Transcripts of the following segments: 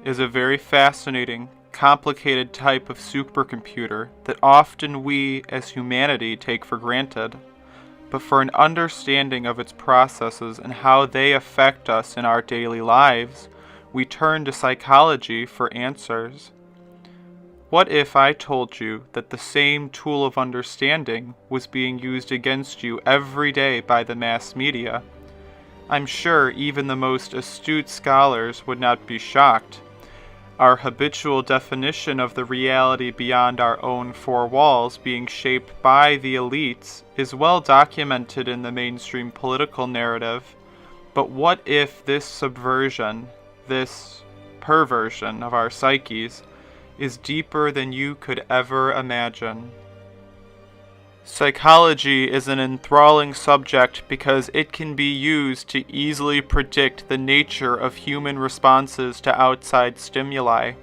is a very fascinating, complicated type of supercomputer that often we as humanity take for granted. But for an understanding of its processes and how they affect us in our daily lives, we turn to psychology for answers. What if I told you that the same tool of understanding was being used against you every day by the mass media? I'm sure even the most astute scholars would not be shocked. Our habitual definition of the reality beyond our own four walls being shaped by the elites is well documented in the mainstream political narrative. But what if this subversion, this perversion of our psyches, is deeper than you could ever imagine? Psychology is an enthralling subject because it can be used to easily predict the nature of human responses to outside stimuli.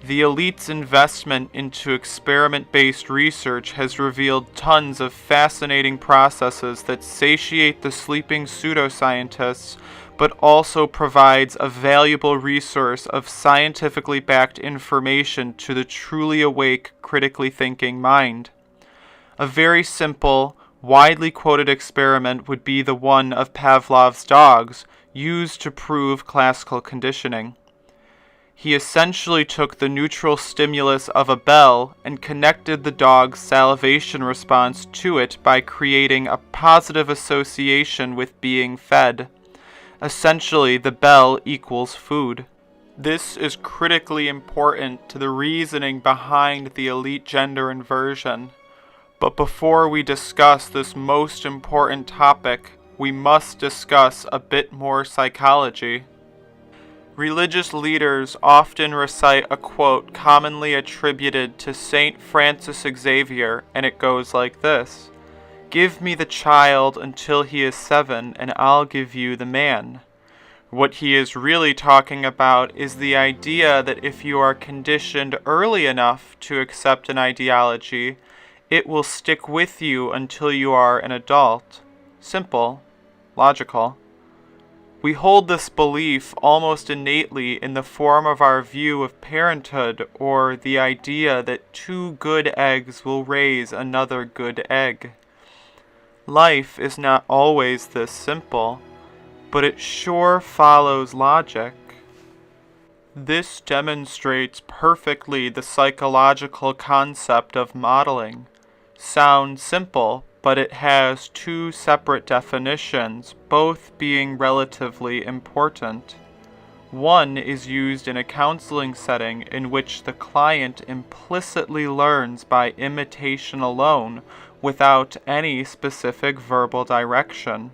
The elite's investment into experiment-based research has revealed tons of fascinating processes that satiate the sleeping pseudoscientists, but also provides a valuable resource of scientifically backed information to the truly awake, critically thinking mind. A very simple, widely quoted experiment would be the one of Pavlov's dogs, used to prove classical conditioning. He essentially took the neutral stimulus of a bell and connected the dog's salivation response to it by creating a positive association with being fed. Essentially, the bell equals food. This is critically important to the reasoning behind the elite gender inversion. But before we discuss this most important topic, we must discuss a bit more psychology. Religious leaders often recite a quote commonly attributed to Saint Francis Xavier, and it goes like this: "Give me the child until he is 7, and I'll give you the man." What he is really talking about is the idea that if you are conditioned early enough to accept an ideology, it will stick with you until you are an adult. Simple, logical. We hold this belief almost innately in the form of our view of parenthood, or the idea that 2 good eggs will raise another good egg. Life is not always this simple, but it sure follows logic. This demonstrates perfectly the psychological concept of modeling. Sounds simple, but it has 2 separate definitions, both being relatively important. One is used in a counseling setting in which the client implicitly learns by imitation alone, without any specific verbal direction.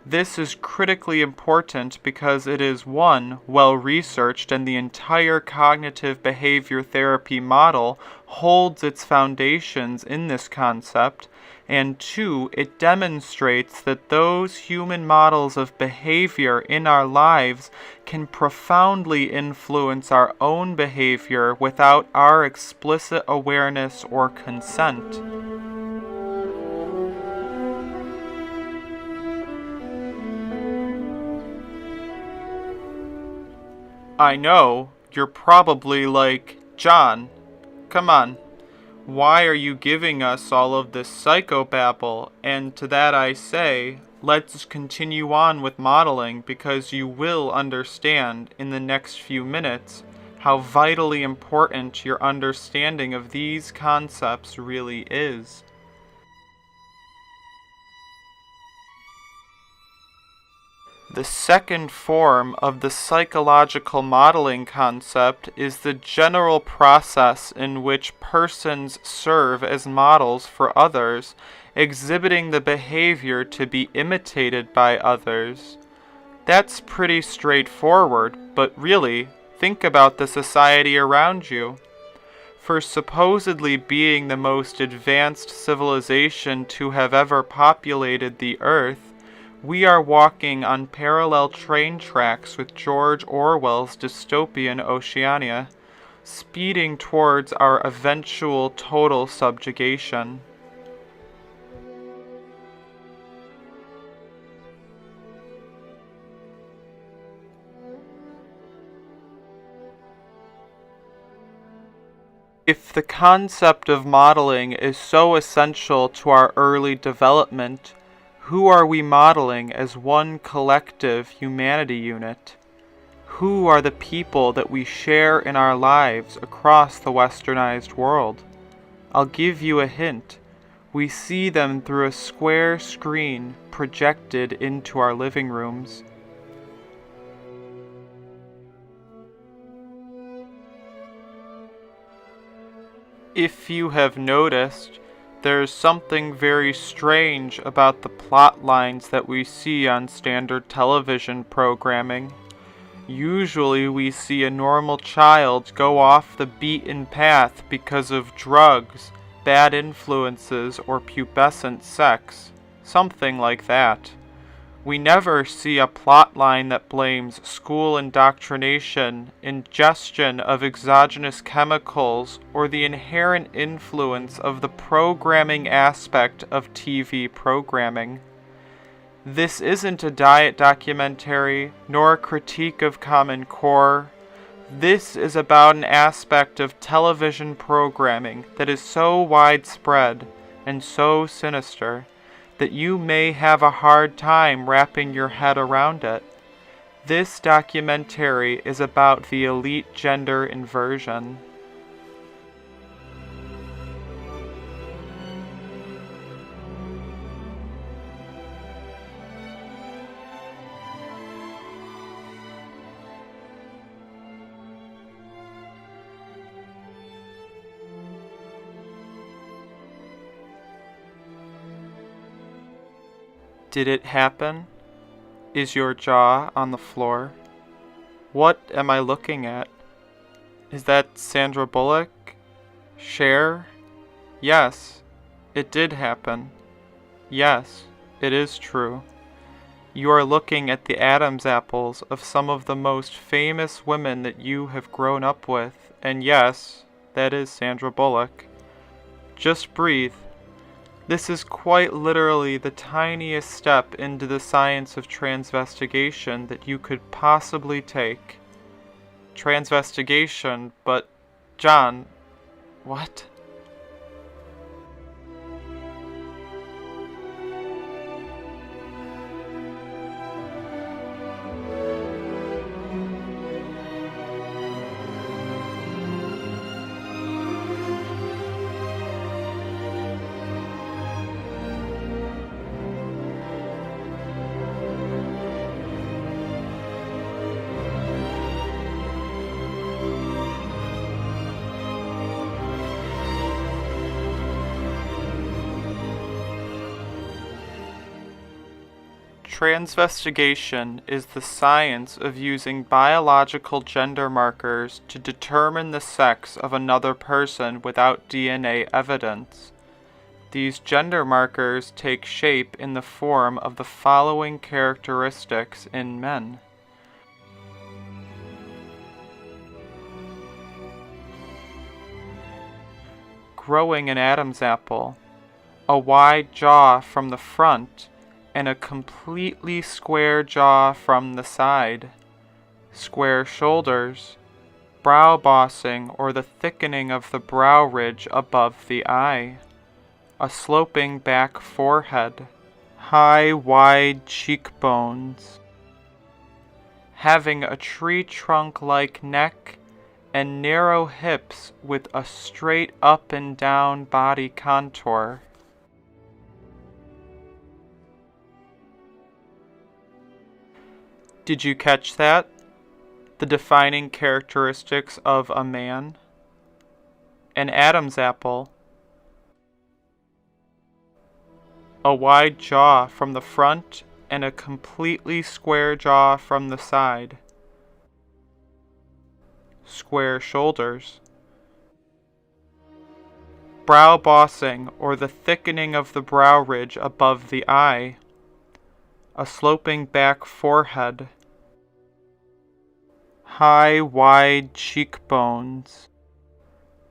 This is critically important because it is 1, well researched, and the entire cognitive behavior therapy model holds its foundations in this concept, and 2, it demonstrates that those human models of behavior in our lives can profoundly influence our own behavior without our explicit awareness or consent. I know, you're probably like, Jon, come on, why are you giving us all of this psychobabble? And to that I say, let's continue on with modeling, because you will understand in the next few minutes how vitally important your understanding of these concepts really is. The second form of the psychological modeling concept is the general process in which persons serve as models for others, exhibiting the behavior to be imitated by others. That's pretty straightforward, but really, think about the society around you. For supposedly being the most advanced civilization to have ever populated the earth, we are walking on parallel train tracks with George Orwell's dystopian Oceania, speeding towards our eventual total subjugation. If the concept of modeling is so essential to our early development, who are we modeling as one collective humanity unit? Who are the people that we share in our lives across the westernized world? I'll give you a hint. We see them through a square screen projected into our living rooms. If you have noticed, there's something very strange about the plot lines that we see on standard television programming. Usually we see a normal child go off the beaten path because of drugs, bad influences, or pubescent sex. Something like that. We never see a plot line that blames school indoctrination, ingestion of exogenous chemicals, or the inherent influence of the programming aspect of TV programming. This isn't a diet documentary, nor a critique of Common Core. This is about an aspect of television programming that is so widespread and so sinister that you may have a hard time wrapping your head around it. This documentary is about the elite gender inversion. Did it happen? Is your jaw on the floor? What am I looking at? Is that Sandra Bullock? Cher? Yes, it did happen. Yes, it is true. You are looking at the Adam's apples of some of the most famous women that you have grown up with, and yes, that is Sandra Bullock. Just breathe. This is quite literally the tiniest step into the science of transvestigation that you could possibly take. Transvestigation, but Jon, what? Transvestigation is the science of using biological gender markers to determine the sex of another person without DNA evidence. These gender markers take shape in the form of the following characteristics in men. Growing an Adam's apple, a wide jaw from the front, and a completely square jaw from the side, square shoulders, brow bossing or the thickening of the brow ridge above the eye, a sloping back forehead, high wide cheekbones, having a tree trunk-like neck and narrow hips with a straight up and down body contour. Did you catch that? The defining characteristics of a man? An Adam's apple. A wide jaw from the front and a completely square jaw from the side. Square shoulders. Brow bossing or the thickening of the brow ridge above the eye. A sloping back forehead. High, wide cheekbones,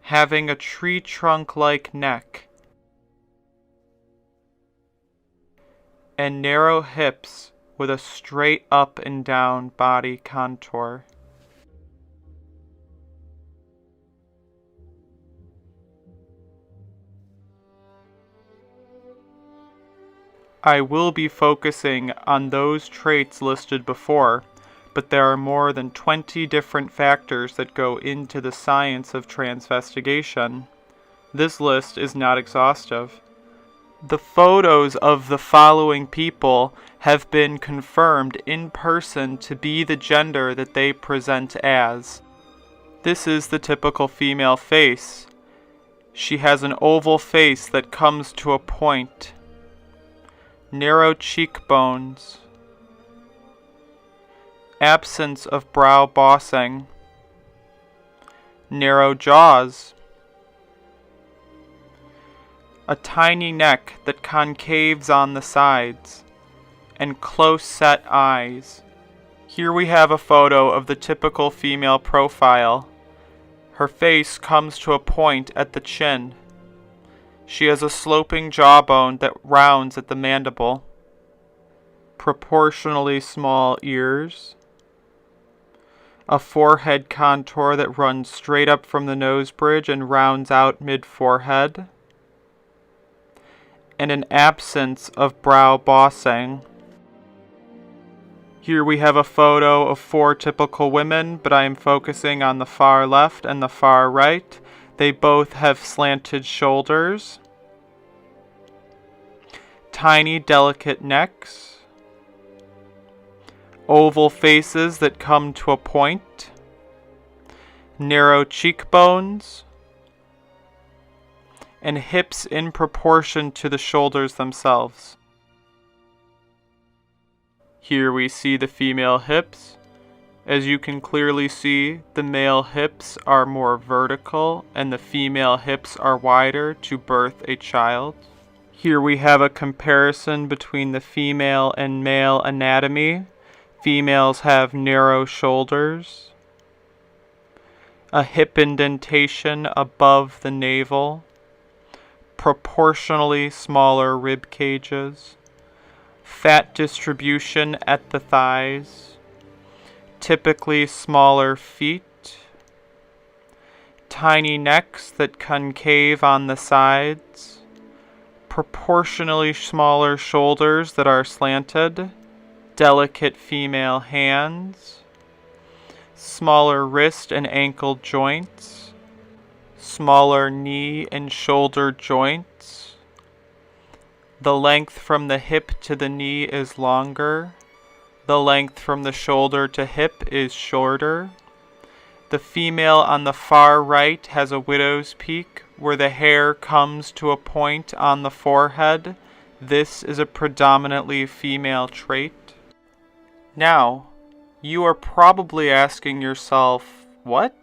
having a tree trunk-like neck, and narrow hips with a straight up and down body contour. I will be focusing on those traits listed before, but there are more than 20 different factors that go into the science of transvestigation. This list is not exhaustive. The photos of the following people have been confirmed in person to be the gender that they present as. This is the typical female face. She has an oval face that comes to a point, narrow cheekbones, absence of brow bossing, narrow jaws, a tiny neck that concaves on the sides, and close-set eyes. Here we have a photo of the typical female profile. Her face comes to a point at the chin. She has a sloping jawbone that rounds at the mandible, proportionally small ears, a forehead contour that runs straight up from the nose bridge and rounds out mid-forehead, and an absence of brow bossing. Here we have a photo of 4 typical women, but I am focusing on the far left and the far right. They both have slanted shoulders, tiny delicate necks, oval faces that come to a point, narrow cheekbones, and hips in proportion to the shoulders themselves. Here we see the female hips. As you can clearly see, the male hips are more vertical and the female hips are wider to birth a child. Here we have a comparison between the female and male anatomy. Females have narrow shoulders, a hip indentation above the navel, proportionally smaller rib cages, fat distribution at the thighs, typically smaller feet, tiny necks that concave on the sides, proportionally smaller shoulders that are slanted, delicate female hands, smaller wrist and ankle joints, smaller knee and shoulder joints. The length from the hip to the knee is longer. The length from the shoulder to hip is shorter. The female on the far right has a widow's peak where the hair comes to a point on the forehead. This is a predominantly female trait. Now, you are probably asking yourself, what?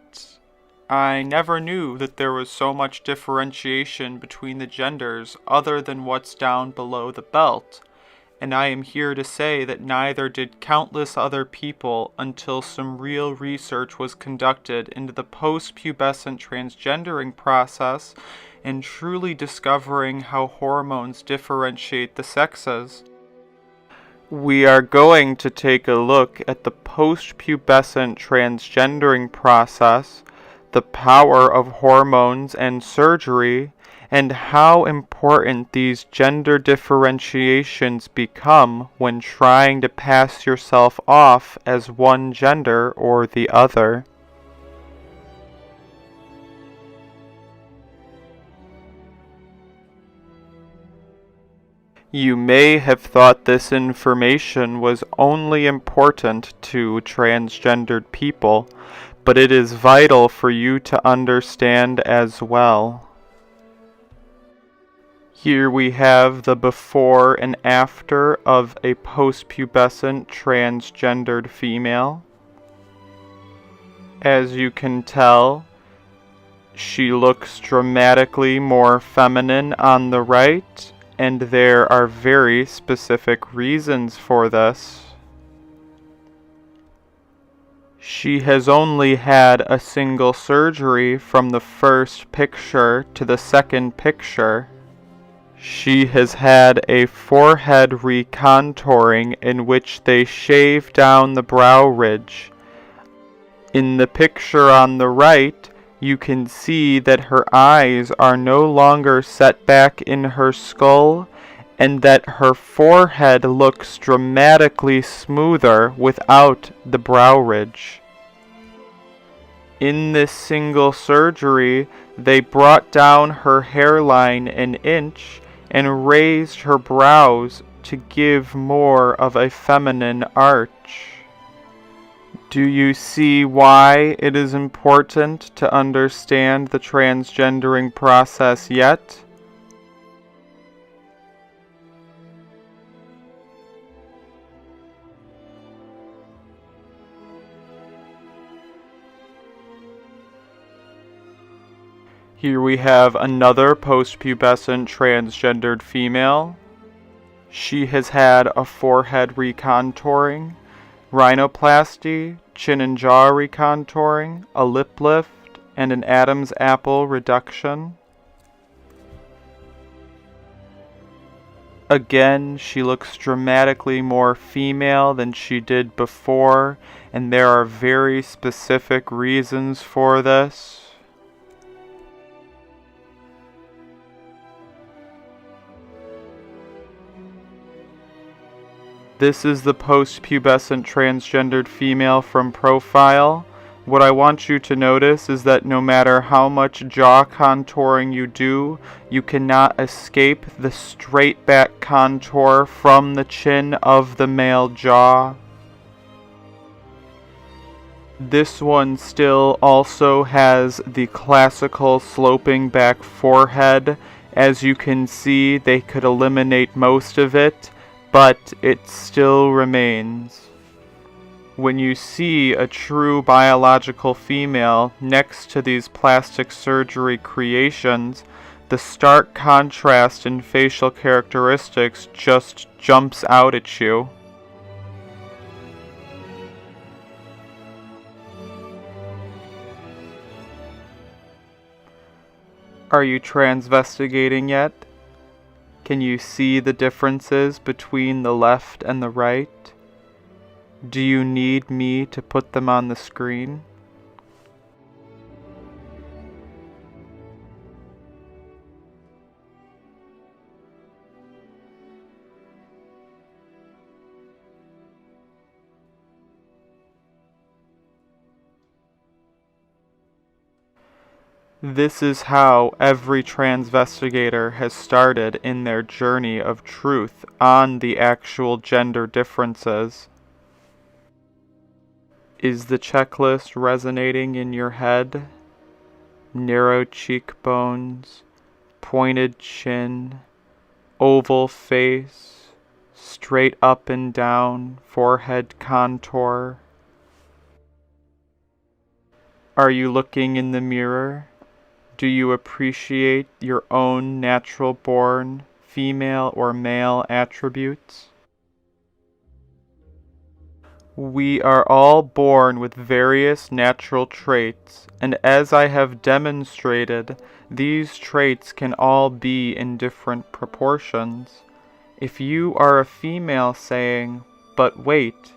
I never knew that there was so much differentiation between the genders other than what's down below the belt, and I am here to say that neither did countless other people until some real research was conducted into the post-pubescent transgendering process and truly discovering how hormones differentiate the sexes. We are going to take a look at the post-pubescent transgendering process, the power of hormones and surgery, and how important these gender differentiations become when trying to pass yourself off as one gender or the other. You may have thought this information was only important to transgendered people, but it is vital for you to understand as well. Here we have the before and after of a post-pubescent transgendered female. As you can tell, she looks dramatically more feminine on the right, and there are very specific reasons for this. She has only had a single surgery from the first picture to the second picture. She has had a forehead recontouring in which they shave down the brow ridge. In the picture on the right, you can see that her eyes are no longer set back in her skull, and that her forehead looks dramatically smoother without the brow ridge. In this single surgery, they brought down her hairline an inch and raised her brows to give more of a feminine arch. Do you see why it is important to understand the transgendering process yet? Here we have another post-pubescent transgendered female. She has had a forehead recontouring, rhinoplasty, chin and jaw recontouring, a lip lift, and an Adam's apple reduction. Again, she looks dramatically more female than she did before, and there are very specific reasons for this. This is the post-pubescent transgendered female from profile. What I want you to notice is that no matter how much jaw contouring you do, you cannot escape the straight back contour from the chin of the male jaw. This one still also has the classical sloping back forehead. As you can see, they could eliminate most of it, but it still remains. When you see a true biological female next to these plastic surgery creations, the stark contrast in facial characteristics just jumps out at you. Are you transvestigating yet? Can you see the differences between the left and the right? Do you need me to put them on the screen? This is how every transvestigator has started in their journey of truth on the actual gender differences. Is the checklist resonating in your head? Narrow cheekbones, pointed chin, oval face, straight up and down forehead contour. Are you looking in the mirror? Do you appreciate your own natural-born female or male attributes? We are all born with various natural traits, and as I have demonstrated, these traits can all be in different proportions. If you are a female saying, "But wait,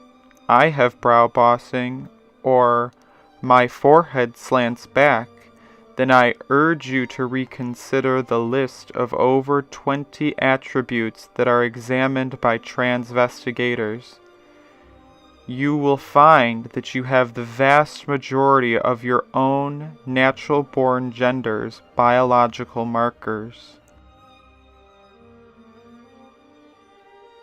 I have brow bossing," or "My forehead slants back," then I urge you to reconsider the list of over 20 attributes that are examined by transvestigators. You will find that you have the vast majority of your own natural-born gender's biological markers.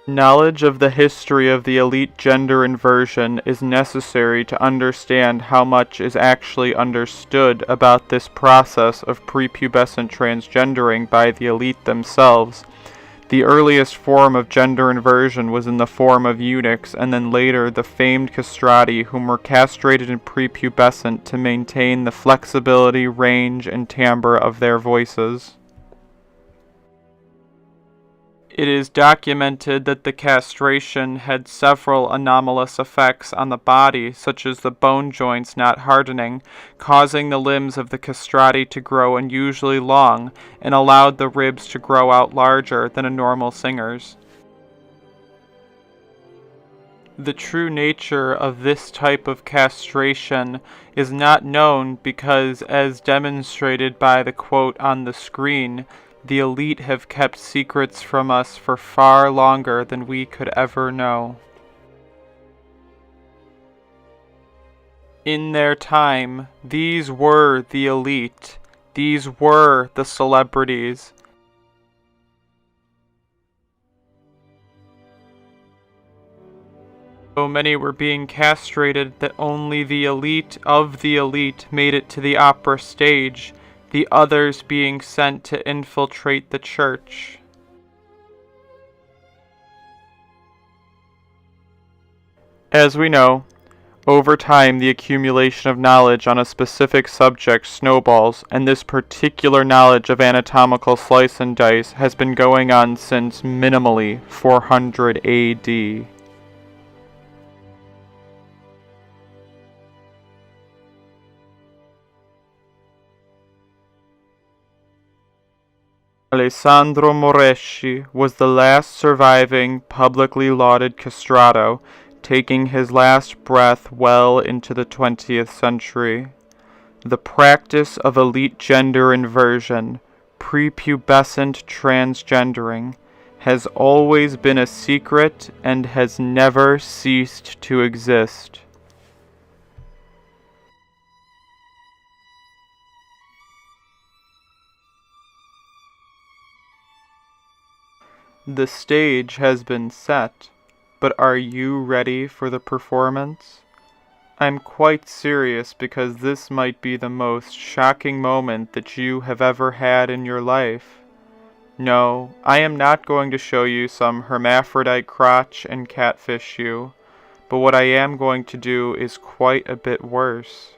Knowledge of the history of the elite gender inversion is necessary to understand how much is actually understood about this process of prepubescent transgendering by the elite themselves. The earliest form of gender inversion was in the form of eunuchs, and then later the famed castrati, whom were castrated in prepubescent to maintain the flexibility, range, and timbre of their voices. It is documented that the castration had several anomalous effects on the body, such as the bone joints not hardening, causing the limbs of the castrati to grow unusually long, and allowed the ribs to grow out larger than a normal singer's. The true nature of this type of castration is not known because, as demonstrated by the quote on the screen, The elite have kept secrets from us for far longer than we could ever know. In their time, these were the elite. These were the celebrities. So many were being castrated that only the elite of the elite made it to the opera stage, the others being sent to infiltrate the church. As we know, over time the accumulation of knowledge on a specific subject snowballs, and this particular knowledge of anatomical slice and dice has been going on since minimally 400 AD. Alessandro Moreschi was the last surviving, publicly lauded castrato, taking his last breath well into the 20th century. The practice of elite gender inversion, prepubescent transgendering, has always been a secret and has never ceased to exist. The stage has been set, but are you ready for the performance? I'm quite serious because this might be the most shocking moment that you have ever had in your life. No, I am not going to show you some hermaphrodite crotch and catfish you, but what I am going to do is quite a bit worse.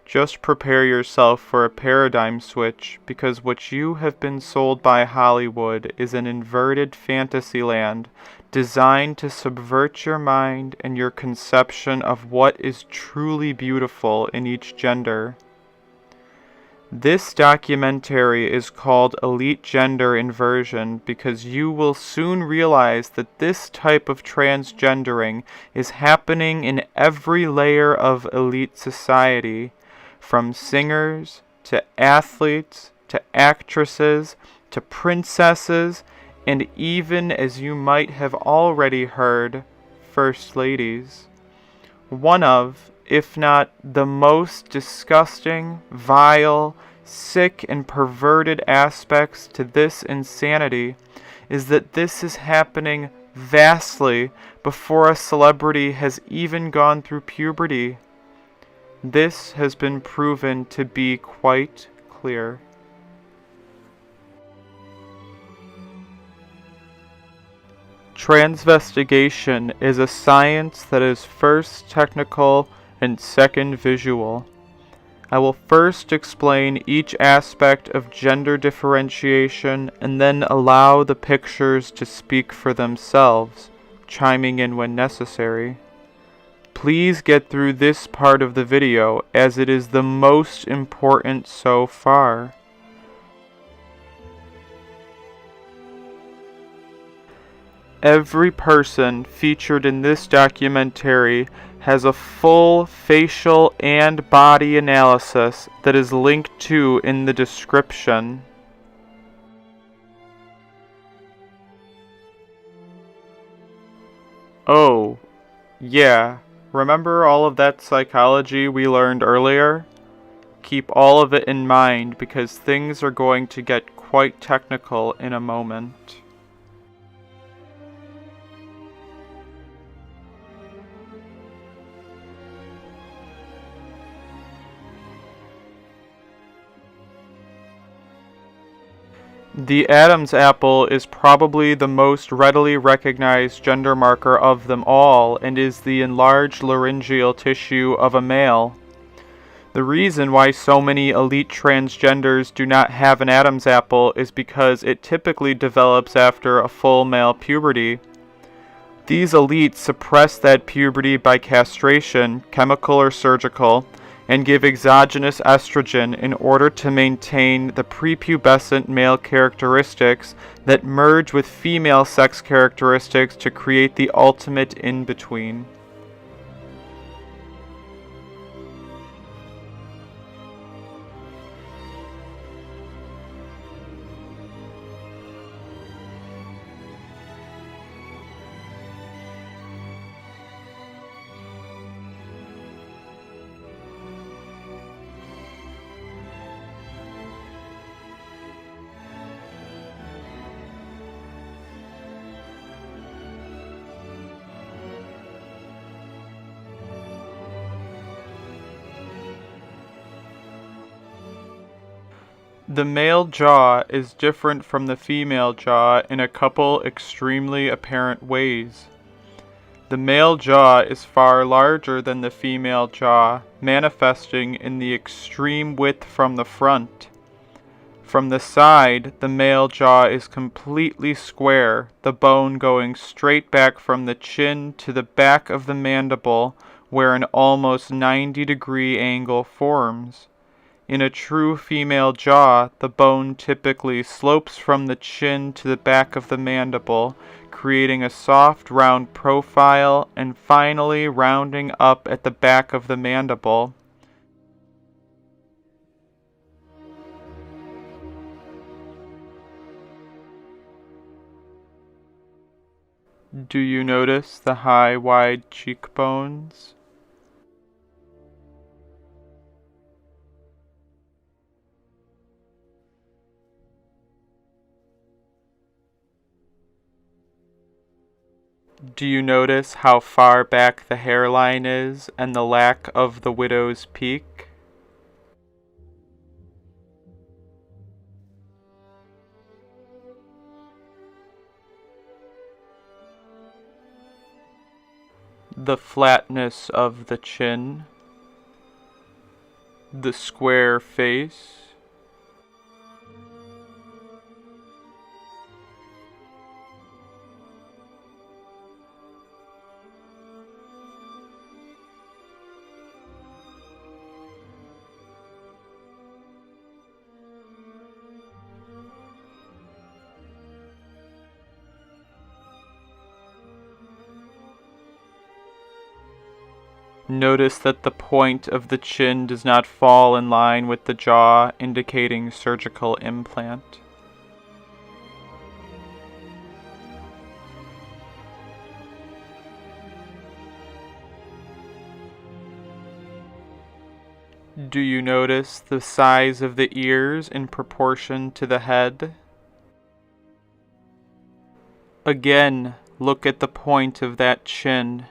Just prepare yourself for a paradigm switch, because what you have been sold by Hollywood is an inverted fantasy land designed to subvert your mind and your conception of what is truly beautiful in each gender. This documentary is called Elite Gender Inversion because you will soon realize that this type of transgendering is happening in every layer of elite society, from singers to athletes to actresses to princesses, and even, as you might have already heard, first ladies. One of, if not the most disgusting, vile, sick, and perverted aspects to this insanity is that this is happening vastly before a celebrity has even gone through puberty. This has been proven to be quite clear. Transvestigation is a science that is first technical and second visual. I will first explain each aspect of gender differentiation and then allow the pictures to speak for themselves, chiming in when necessary. Please get through this part of the video as it is the most important so far. Every person featured in this documentary has a full facial and body analysis that is linked to in the description. Oh, yeah. Remember all of that psychology we learned earlier? Keep all of it in mind because things are going to get quite technical in a moment. The Adam's apple is probably the most readily recognized gender marker of them all and is the enlarged laryngeal tissue of a male. The reason why so many elite transgenders do not have an Adam's apple is because it typically develops after a full male puberty. These elites suppress that puberty by castration, chemical or surgical, and give exogenous estrogen in order to maintain the prepubescent male characteristics that merge with female sex characteristics to create the ultimate in-between. The male jaw is different from the female jaw in a couple extremely apparent ways. The male jaw is far larger than the female jaw, manifesting in the extreme width from the front. From the side, the male jaw is completely square, the bone going straight back from the chin to the back of the mandible, where an almost 90-degree angle forms. In a true female jaw, the bone typically slopes from the chin to the back of the mandible, creating a soft, round profile, and finally rounding up at the back of the mandible. Do you notice the high, wide cheekbones? Do you notice how far back the hairline is and the lack of the widow's peak? The flatness of the chin, the square face, notice that the point of the chin does not fall in line with the jaw, indicating surgical implant. Do you notice the size of the ears in proportion to the head? Again, look at the point of that chin.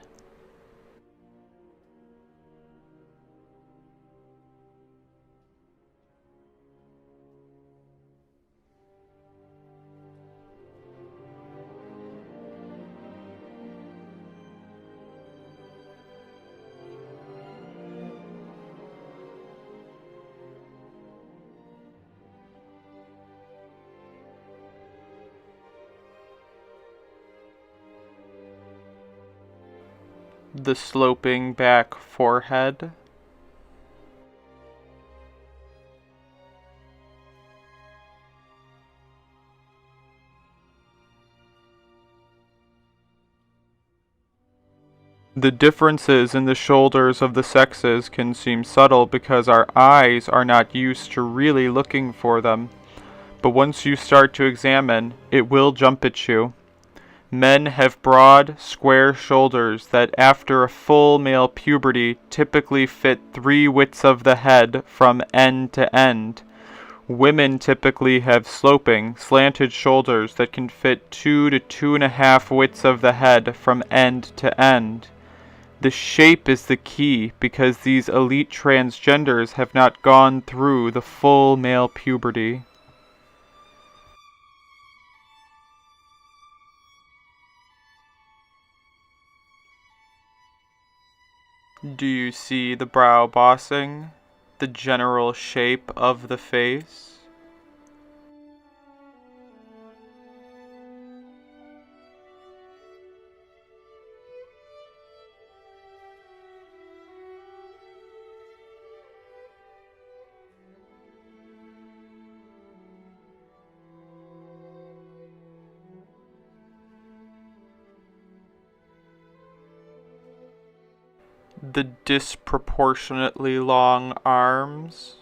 The sloping back forehead. The differences in the shoulders of the sexes can seem subtle because our eyes are not used to really looking for them. But once you start to examine, it will jump at you. Men have broad, square shoulders that after a full male puberty typically fit 3 widths of the head from end to end. Women typically have sloping, slanted shoulders that can fit 2 to 2.5 widths of the head from end to end. The shape is the key because these elite transgenders have not gone through the full male puberty. Do you see the brow bossing, the general shape of the face? The disproportionately long arms?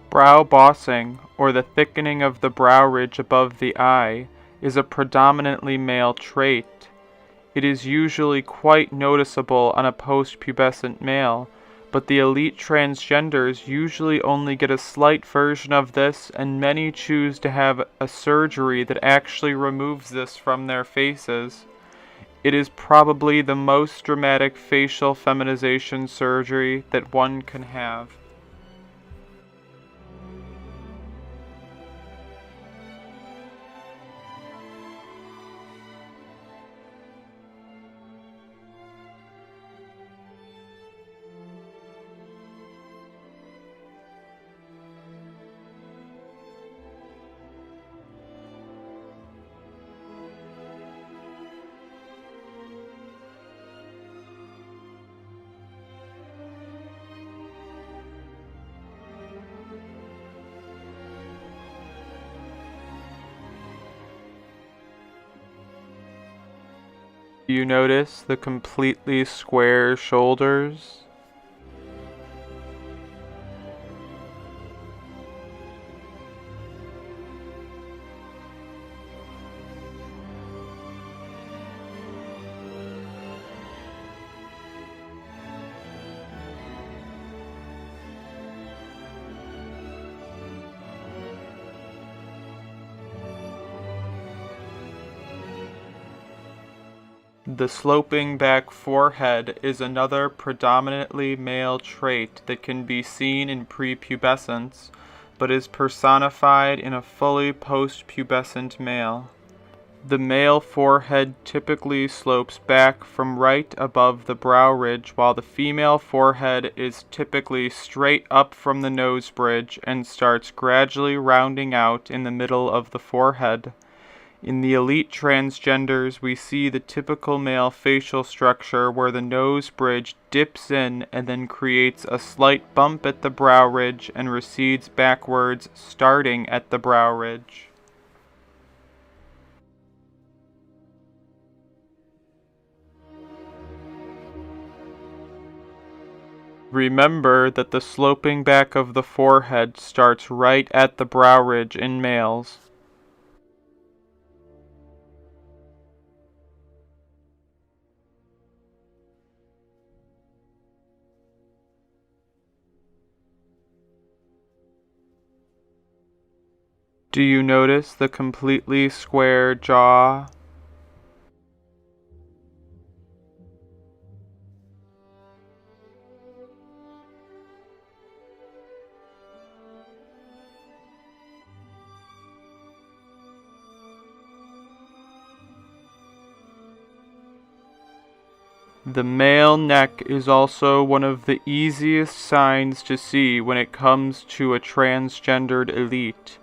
Brow bossing, or the thickening of the brow ridge above the eye, is a predominantly male trait. It is usually quite noticeable on a post-pubescent male, but the elite transgenders usually only get a slight version of this, and many choose to have a surgery that actually removes this from their faces. It is probably the most dramatic facial feminization surgery that one can have. You notice the completely square shoulders? The sloping back forehead is another predominantly male trait that can be seen in prepubescence, but is personified in a fully post-pubescent male. The male forehead typically slopes back from right above the brow ridge, while the female forehead is typically straight up from the nose bridge and starts gradually rounding out in the middle of the forehead. In the elite transgenders, we see the typical male facial structure where the nose bridge dips in and then creates a slight bump at the brow ridge and recedes backwards, starting at the brow ridge. Remember that the sloping back of the forehead starts right at the brow ridge in males. Do you notice the completely square jaw? The male neck is also one of the easiest signs to see when it comes to a transgendered elite.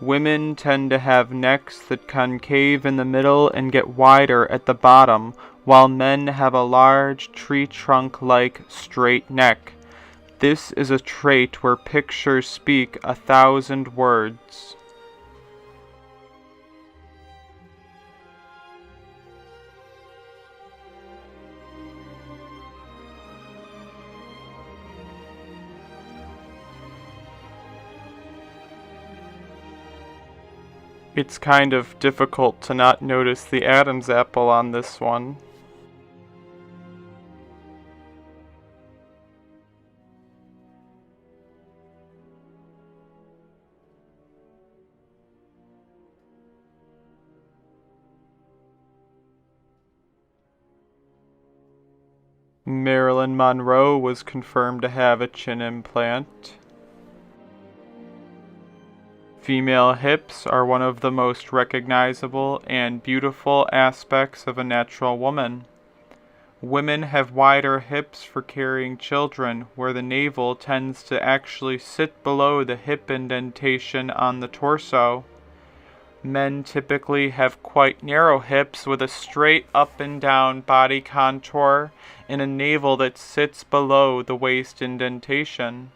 Women tend to have necks that concave in the middle and get wider at the bottom, while men have a large tree trunk-like straight neck. This is a trait where pictures speak 1,000 words. It's kind of difficult to not notice the Adam's apple on this one. Marilyn Monroe was confirmed to have a chin implant. Female hips are one of the most recognizable and beautiful aspects of a natural woman. Women have wider hips for carrying children, where the navel tends to actually sit below the hip indentation on the torso. Men typically have quite narrow hips with a straight up and down body contour and a navel that sits below the waist indentation.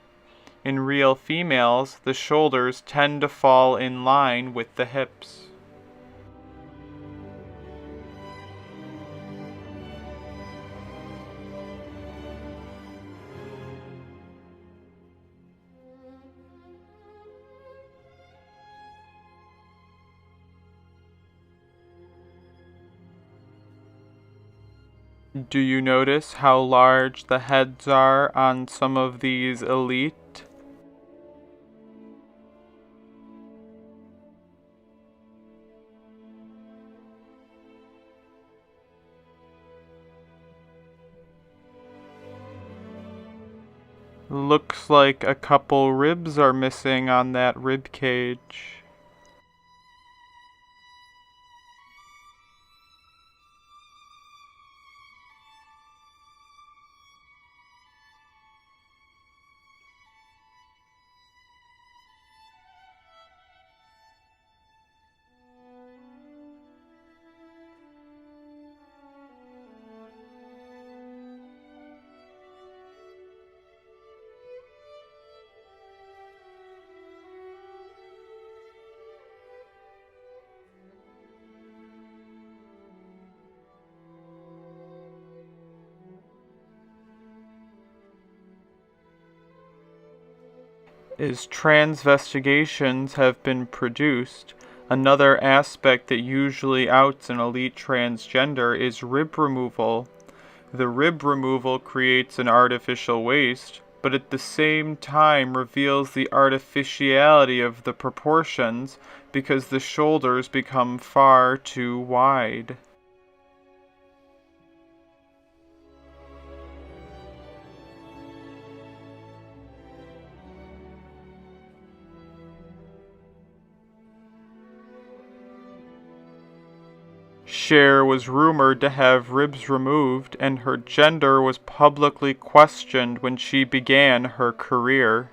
In real females, the shoulders tend to fall in line with the hips. Do you notice how large the heads are on some of these elite? Looks like a couple ribs are missing on that rib cage. As transvestigations have been produced, another aspect that usually outs an elite transgender is rib removal. The rib removal creates an artificial waist, but at the same time reveals the artificiality of the proportions because the shoulders become far too wide. Cher was rumored to have ribs removed, and her gender was publicly questioned when she began her career.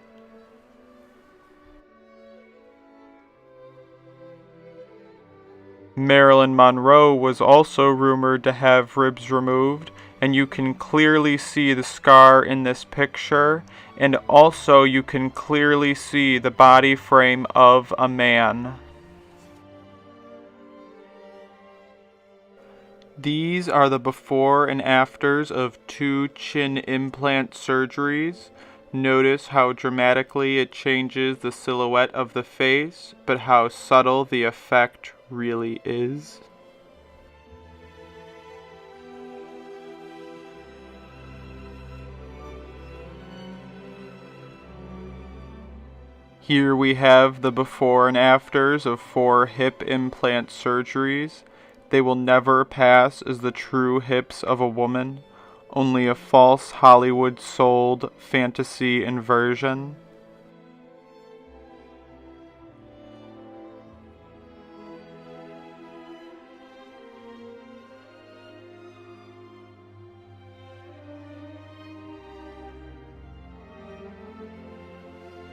Marilyn Monroe was also rumored to have ribs removed, and you can clearly see the scar in this picture, and also you can clearly see the body frame of a man. These are the before and afters of 2 chin implant surgeries. Notice how dramatically it changes the silhouette of the face, but how subtle the effect really is. Here we have the before and afters of 4 hip implant surgeries. They will never pass as the true hips of a woman, only a false Hollywood-sold fantasy inversion.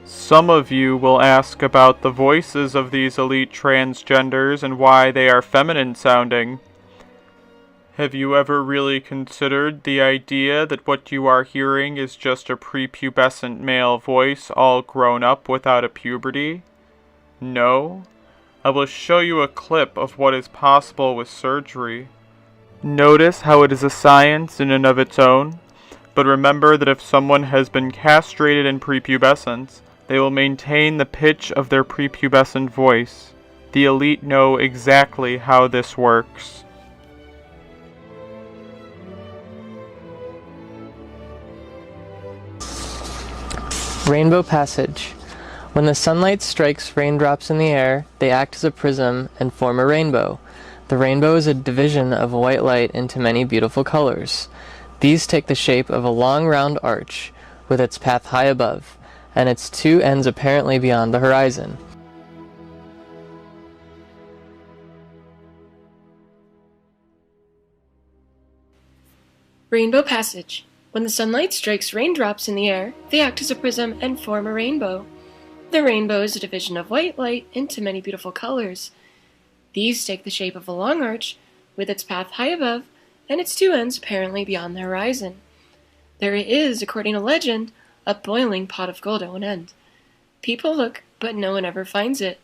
Some of you will ask about the voices of these elite transgenders and why they are feminine sounding. Have you ever really considered the idea that what you are hearing is just a prepubescent male voice all grown up without a puberty? No? I will show you a clip of what is possible with surgery. Notice how it is a science in and of its own, but remember that if someone has been castrated in prepubescence, they will maintain the pitch of their prepubescent voice. The elite know exactly how this works. Rainbow passage. When the sunlight strikes raindrops in the air, they act as a prism and form a rainbow. The rainbow is a division of white light into many beautiful colors. These take the shape of a long round arch, with its path high above, and its 2 ends apparently beyond the horizon. Rainbow passage. When the sunlight strikes raindrops in the air, they act as a prism and form a rainbow. The rainbow is a division of white light into many beautiful colors. These take the shape of a long arch, with its path high above, and its 2 ends apparently beyond the horizon. There is, according to legend, a boiling pot of gold at one end. People look, but no one ever finds it.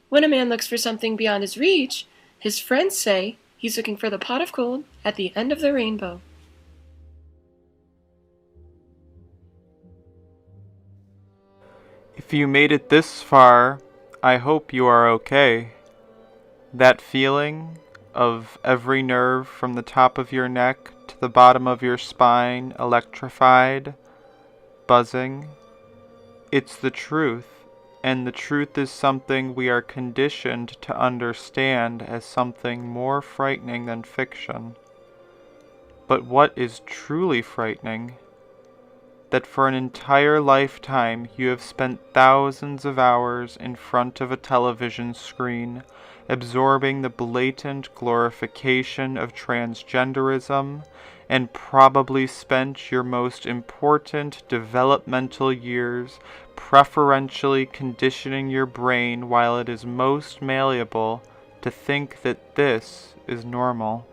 When a man looks for something beyond his reach, his friends say he's looking for the pot of gold at the end of the rainbow. If you made it this far, I hope you are okay. That feeling of every nerve from the top of your neck to the bottom of your spine electrified, buzzing? It's the truth, and the truth is something we are conditioned to understand as something more frightening than fiction. But what is truly frightening? That for an entire lifetime you have spent thousands of hours in front of a television screen, absorbing the blatant glorification of transgenderism, and probably spent your most important developmental years preferentially conditioning your brain while it is most malleable to think that this is normal.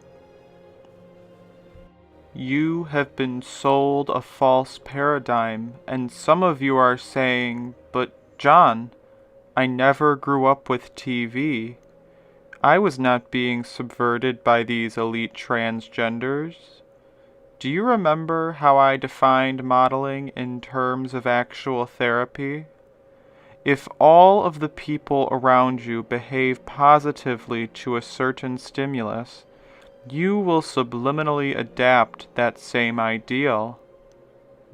You have been sold a false paradigm, and some of you are saying, "But Jon, I never grew up with TV. I was not being subverted by these elite transgenders. Do you remember how I defined modeling in terms of actual therapy? If all of the people around you behave positively to a certain stimulus, you will subliminally adapt that same ideal.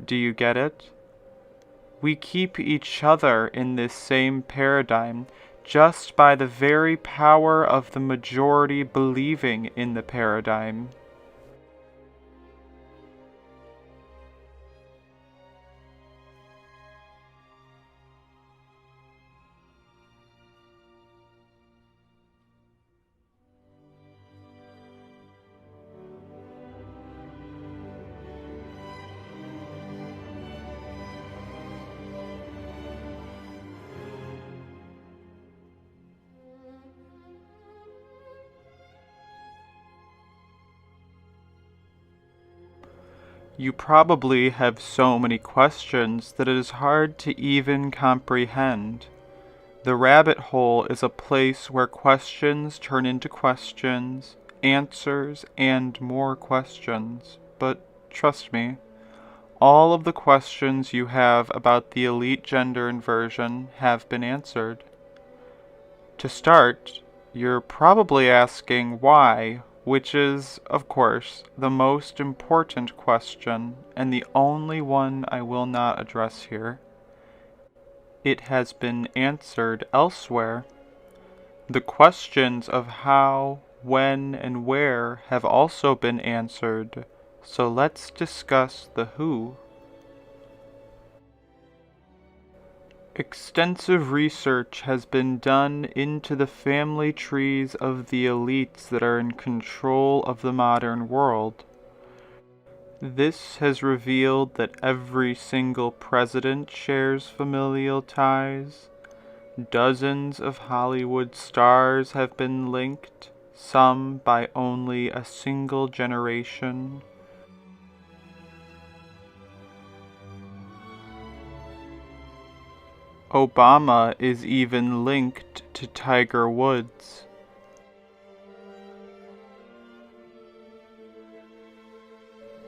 Do you get it? We keep each other in this same paradigm just by the very power of the majority believing in the paradigm." You probably have so many questions that it is hard to even comprehend. The rabbit hole is a place where questions turn into questions, answers, and more questions. But trust me, all of the questions you have about the elite gender inversion have been answered. To start, you're probably asking why, which is, of course, the most important question, and the only one I will not address here. It has been answered elsewhere. The questions of how, when, and where have also been answered, so let's discuss the who. Extensive research has been done into the family trees of the elites that are in control of the modern world. This has revealed that every single president shares familial ties. Dozens of Hollywood stars have been linked, some by only a single generation. Obama is even linked to Tiger Woods.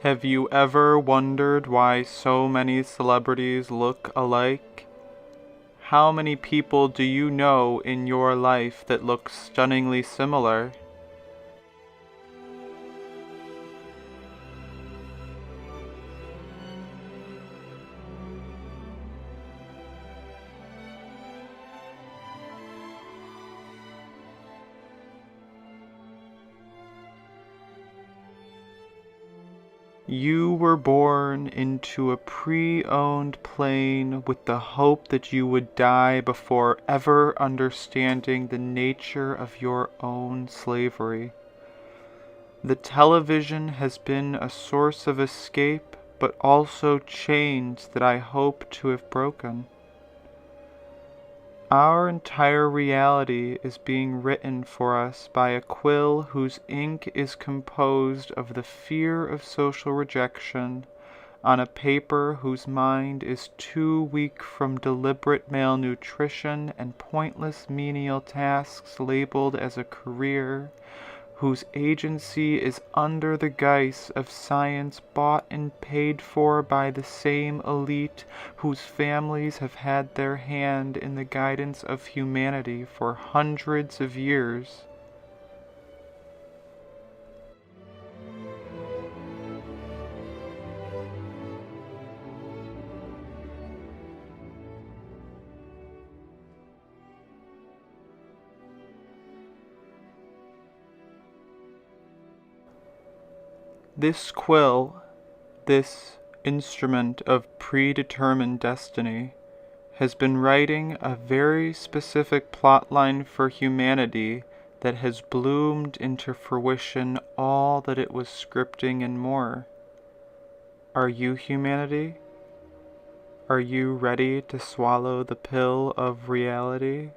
Have you ever wondered why so many celebrities look alike? How many people do you know in your life that look stunningly similar? You were born into a pre-owned plane with the hope that you would die before ever understanding the nature of your own slavery. The television has been a source of escape, but also chains that I hope to have broken. Our entire reality is being written for us by a quill whose ink is composed of the fear of social rejection on a paper whose mind is too weak from deliberate malnutrition and pointless menial tasks labeled as a career, whose agency is under the guise of science bought and paid for by the same elite whose families have had their hand in the guidance of humanity for hundreds of years. This quill, this instrument of predetermined destiny, has been writing a very specific plotline for humanity that has bloomed into fruition all that it was scripting and more. Are you humanity? Are you ready to swallow the pill of reality?